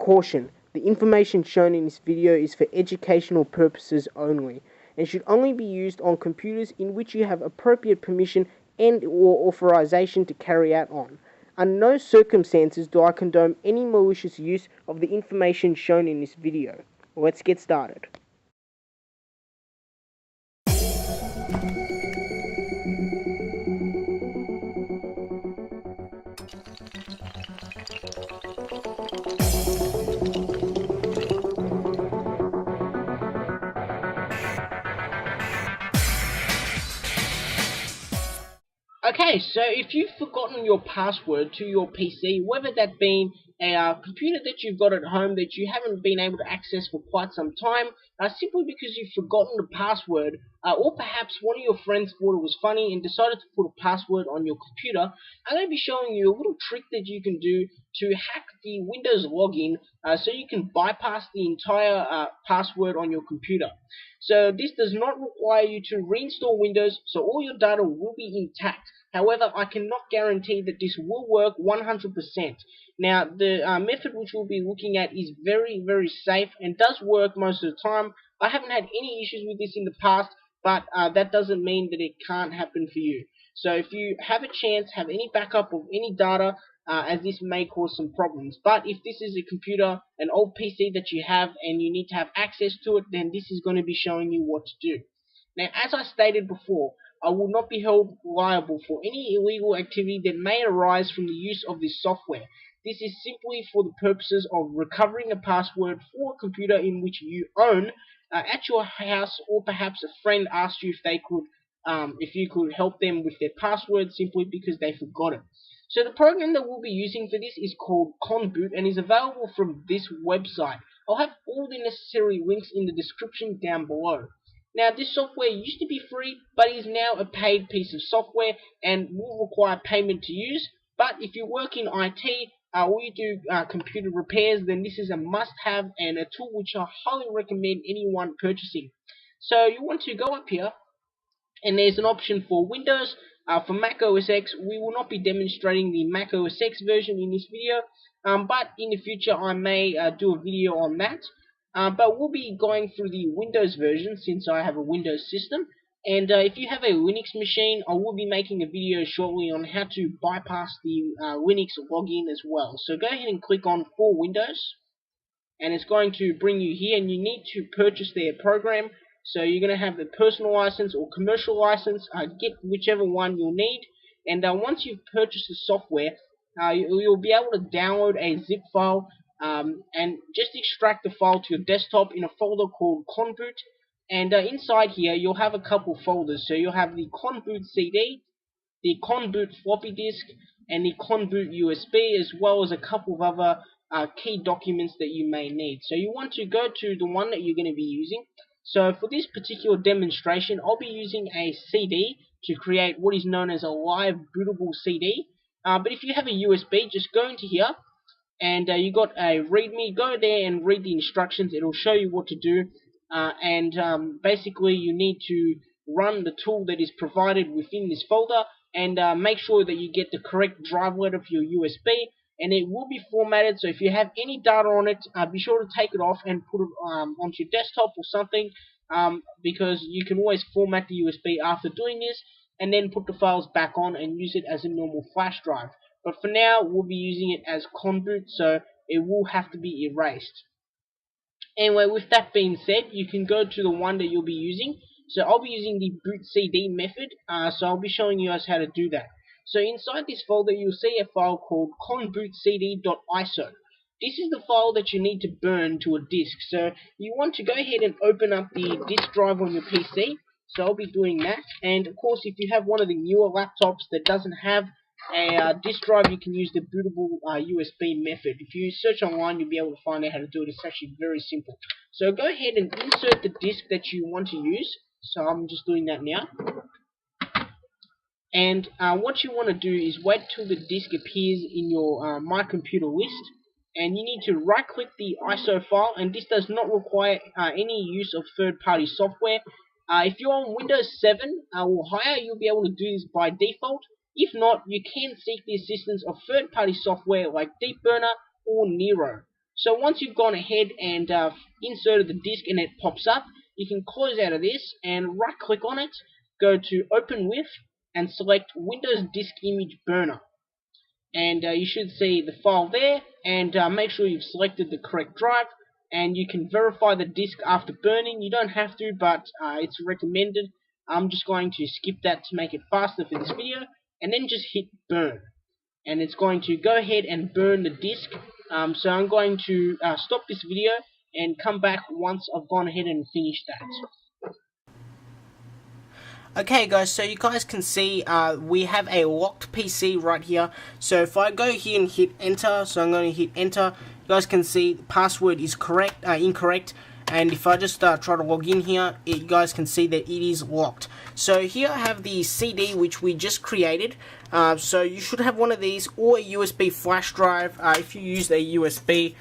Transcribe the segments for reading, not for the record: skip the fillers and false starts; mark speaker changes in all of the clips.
Speaker 1: Caution: the information shown in this video is for educational purposes only and should only be used on computers in which you have appropriate permission and/or authorization to carry out on. Under no circumstances do I condone any malicious use of the information shown in this video. Let's get started. Okay, so if you've forgotten your password to your PC, whether that be a computer that you've got at home that you haven't been able to access for quite some time, simply because you've forgotten the password, or perhaps one of your friends thought it was funny and decided to put a password on your computer, I'm going to be showing you a little trick that you can do to hack the Windows login so you can bypass the entire password on your computer. So this does not require you to reinstall Windows, so all your data will be intact. However, I cannot guarantee that this will work 100%. Now, the method which we'll be looking at is very, very safe and does work most of the time. I haven't had any issues with this in the past, but that doesn't mean that it can't happen for you. So if you have a chance, have any backup of any data, as this may cause some problems. But if this is a computer, an old PC that you have, and you need to have access to it, then this is going to be showing you what to do. Now, as I stated before, I will not be held liable for any illegal activity that may arise from the use of this software. This is simply for the purposes of recovering a password for a computer in which you own at your house, or perhaps a friend asked you if they could, if you could help them with their password simply because they forgot it. So the program that we'll be using for this is called Kon-Boot and is available from this website. I'll have all the necessary links in the description down below. Now, this software used to be free, but is now a paid piece of software and will require payment to use. But if you work in IT or you do computer repairs, then this is a must-have and a tool which I highly recommend anyone purchasing. So you want to go up here, and there's an option for Windows. For Mac OS X, we will not be demonstrating the Mac OS X version in this video, but in the future I may do a video on that. But we'll be going through the Windows version since I have a Windows system. And if you have a Linux machine, I will be making a video shortly on how to bypass the Linux login as well. So go ahead and click on For Windows, and it's going to bring you here, and you need to purchase their program. So you're going to have the personal license or commercial license, get whichever one you'll need. And once you've purchased the software, you'll be able to download a zip file and just extract the file to your desktop in a folder called Kon-Boot. And inside here you'll have a couple folders. So you'll have the Kon-Boot CD, the Kon-Boot floppy disk, and the Kon-Boot USB, as well as a couple of other key documents that you may need. So you want to go to the one that you're going to be using. So for this particular demonstration, I'll be using a CD to create what is known as a live bootable CD. But if you have a USB, just go into here, and you got a README. Go there and read the instructions. It'll show you what to do. Basically, you need to run the tool that is provided within this folder, and make sure that you get the correct drivelet of your USB. And it will be formatted, so if you have any data on it, be sure to take it off and put it onto your desktop or something, because you can always format the USB after doing this, and then put the files back on and use it as a normal flash drive. But for now, we'll be using it as Kon-Boot, so it will have to be erased. Anyway, with that being said, you can go to the one that you'll be using. So I'll be using the boot CD method, so I'll be showing you guys how to do that. So inside this folder, you'll see a file called konbootcd.iso. This is the file that you need to burn to a disk. So you want to go ahead and open up the disk drive on your PC. So I'll be doing that. And of course, if you have one of the newer laptops that doesn't have a disk drive, you can use the bootable USB method. If you search online, you'll be able to find out how to do it. It's actually very simple. So go ahead and insert the disk that you want to use. So I'm just doing that now. And what you want to do is wait till the disk appears in your My Computer list, and you need to right click the ISO file, and this does not require any use of third-party software. If you're on Windows 7 or higher, you'll be able to do this by default. If not, you can seek the assistance of third-party software like Deep Burner or Nero. So once you've gone ahead and inserted the disk and it pops up, you can close out of this and right click on it, go to Open With, and select Windows Disk Image Burner. And you should see the file there, and make sure you've selected the correct drive, and you can verify the disk after burning. You don't have to, but it's recommended. I'm just going to skip that to make it faster for this video, and then just hit burn. And it's going to go ahead and burn the disk. So I'm going to stop this video and come back once I've gone ahead and finished that. Okay guys, so you guys can see we have a locked PC right here. So if I go here and hit enter, so I'm going to hit enter, you guys can see the password is incorrect. And if I just try to log in here, you guys can see that it is locked. So here I have the CD which we just created. So you should have one of these or a USB flash drive. If you use a USB,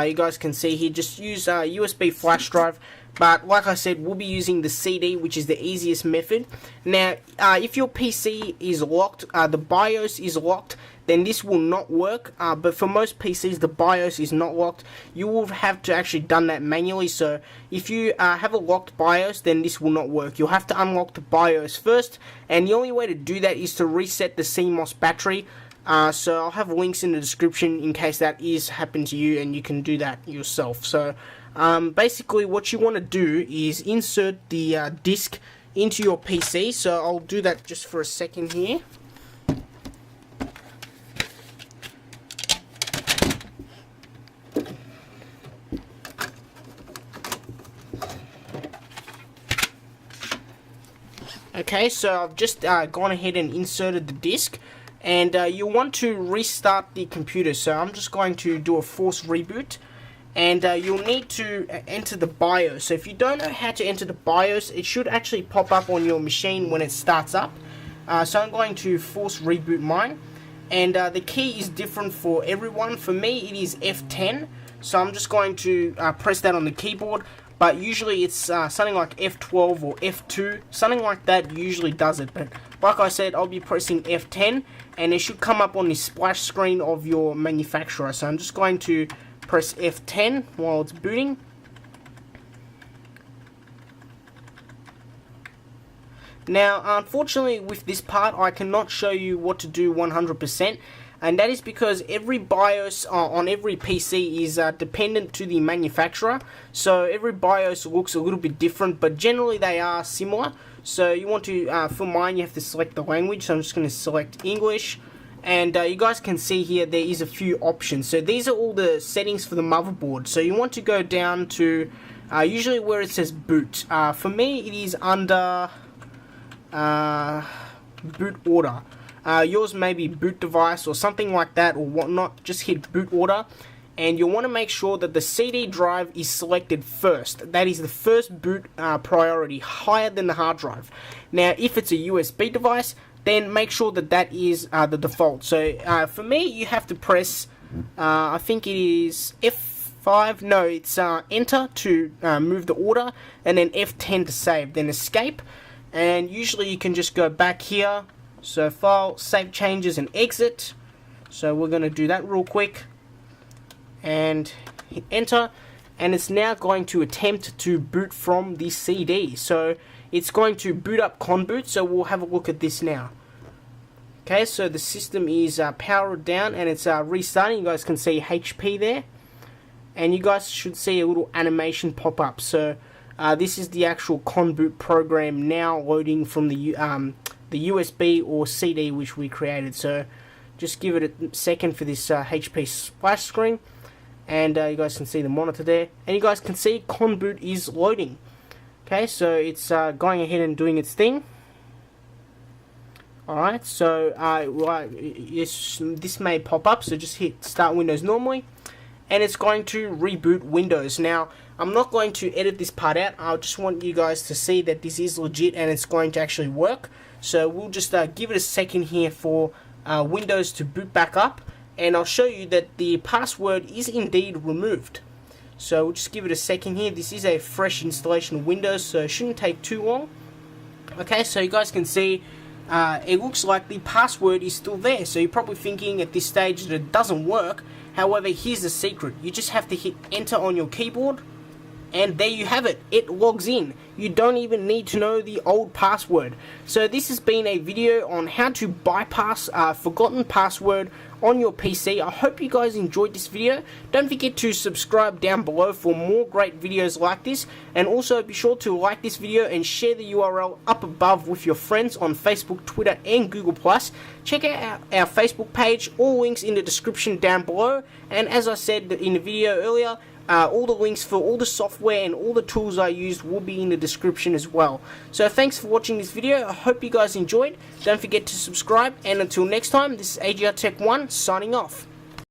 Speaker 1: you guys can see here, just use a USB flash drive. But like I said, we'll be using the CD, which is the easiest method. Now, if your PC is locked, the BIOS is locked, then this will not work. But for most PCs, the BIOS is not locked. You will have to actually done that manually. So if you have a locked BIOS, then this will not work. You'll have to unlock the BIOS first, and the only way to do that is to reset the CMOS battery. So I'll have links in the description in case that is happened to you, and you can do that yourself. So basically what you want to do is insert the disk into your PC. So I'll do that just for a second here. Okay, so I've just gone ahead and inserted the disk, and you want to restart the computer. So I'm just going to do a force reboot, and you'll need to enter the BIOS. So if you don't know how to enter the BIOS, it should actually pop up on your machine when it starts up. So I'm going to force reboot mine, and the key is different for everyone. For me it is F10, so I'm just going to press that on the keyboard. But usually it's something like F12 or F2, something like that usually does it. But like I said, I'll be pressing F10, and it should come up on the splash screen of your manufacturer. So I'm just going to press F10 while it's booting. Now, unfortunately with this part, I cannot show you what to do 100%. And that is because every BIOS on every PC is dependent to the manufacturer. So every BIOS looks a little bit different, but generally they are similar. So you want to, for mine, you have to select the language. So I'm just going to select English. And you guys can see here there is a few options. So these are all the settings for the motherboard. So you want to go down to usually where it says boot. For me it is under boot order. Yours may be boot device or something like that or whatnot. Just hit boot order, and you'll want to make sure that the CD drive is selected first. That is the first boot priority, higher than the hard drive. Now if it's a USB device, then make sure that that is the default. So for me, you have to press I think it is F5, no, it's enter to move the order, and then F10 to save, then escape. And usually you can just go back here. So file, save changes, and exit. So we're going to do that real quick. And hit enter. And it's now going to attempt to boot from the CD. So it's going to boot up Kon-Boot. So we'll have a look at this now. Okay, so the system is powered down and it's restarting. You guys can see HP there. And you guys should see a little animation pop up. So this is the actual Kon-Boot program now loading from the USB or CD which we created. So just give it a second for this HP splash screen, and you guys can see the monitor there, and you guys can see Kon-Boot is loading. Okay, so it's going ahead and doing its thing. Alright, so yes, this may pop up, so just hit start Windows normally, and it's going to reboot Windows. Now I'm not going to edit this part out. I just want you guys to see that this is legit and it's going to actually work. So we'll just give it a second here for Windows to boot back up, and I'll show you that the password is indeed removed. So we'll just give it a second here. This is a fresh installation of Windows, so it shouldn't take too long. Okay, so you guys can see it looks like the password is still there. So you're probably thinking at this stage that it doesn't work. However, here's the secret. You just have to hit enter on your keyboard, and there you have it. It logs in. You don't even need to know the old password. So this has been a video on how to bypass forgotten password on your PC. I hope you guys enjoyed this video. Don't forget to subscribe down below for more great videos like this, and also be sure to like this video and share the URL up above with your friends on Facebook, Twitter and Google+. Check out our Facebook page, all links in the description down below, and as I said in the video earlier, all the links for all the software and all the tools I used will be in the description as well. So thanks for watching this video. I hope you guys enjoyed. Don't forget to subscribe, and until next time, this is AGR Tech 1 signing off.